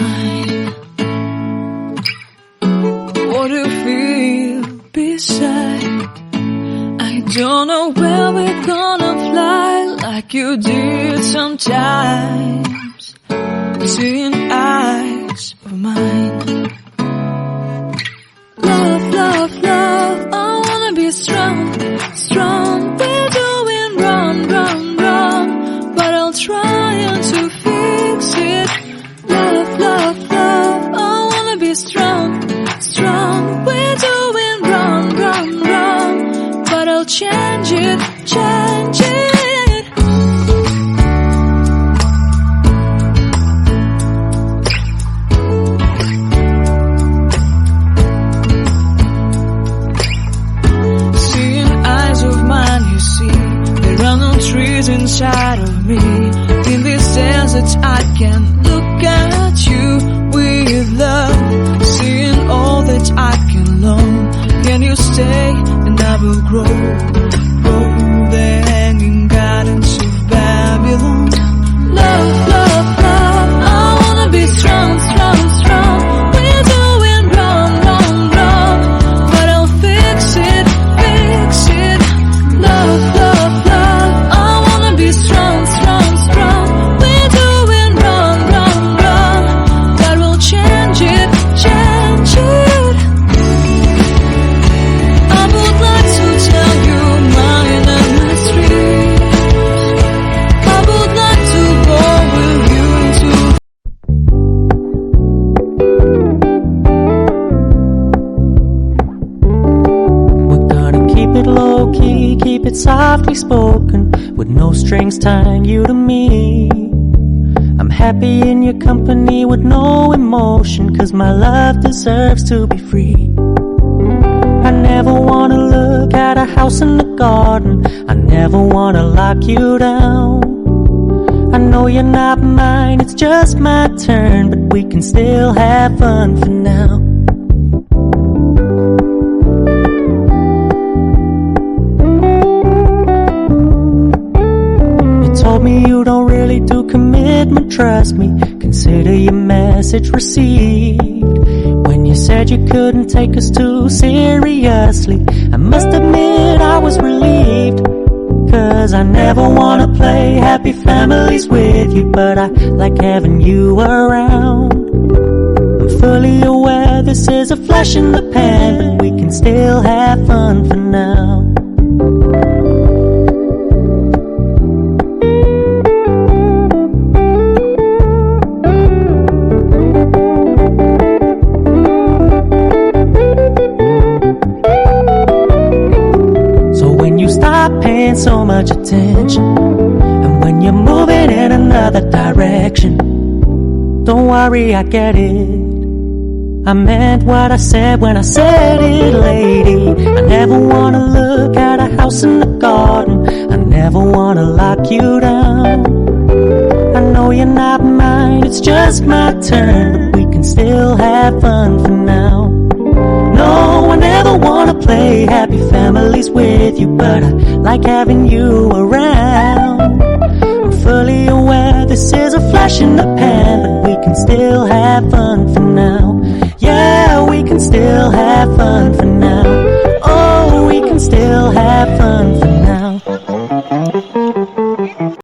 mine. What do you feel beside? I don't know where we're gonna fly like you did sometimes. Seeing eyes of mine. Love, love, love, I wanna be strong, strong. We're doing wrong, wrong, wrong, but I'll try to fix it. Love, love, love, I wanna be strong, strong. We're doing wrong, wrong, wrong, but I'll change it, change it. Trees inside of me. In this desert I can look at you with love. Seeing all that I can learn. Can you stay and I will grow? Grow the hanging gardens of Babylon. Love, love, love, I wanna be strong, strong, strong. We're doing wrong, wrong, wrong, but I'll fix it, fix it. Love, love, love, be strong, strong, strong. We're doing wrong, wrong, wrong. God will change it, change it. I would like to tell you mine and my street. I would like to go with you into. We're gonna keep it low key, keep it softly spoken, with no strings tying you to me. I'm happy in your company with no emotion, 'cause my love deserves to be free. I never wanna look at a house in the garden, I never wanna lock you down. I know you're not mine, it's just my turn, but we can still have fun for now. Told me you don't really do commitment, trust me, consider your message received. When you said you couldn't take us too seriously, I must admit I was relieved. 'Cause I never wanna play happy families with you, but I like having you around. I'm fully aware this is a flash in the pan, but we can still have fun for now. Paying so much attention, and when you're moving in another direction, don't worry, I get it. I meant what I said when I said it, lady. I never wanna look at a house in the garden, I never wanna lock you down. I know you're not mine, it's just my turn, but we can still have fun for now. No, I never wanna play happy families with you, but I like having you around. I'm fully aware this is a flash in the pan, but we can still have fun for now. Yeah, we can still have fun for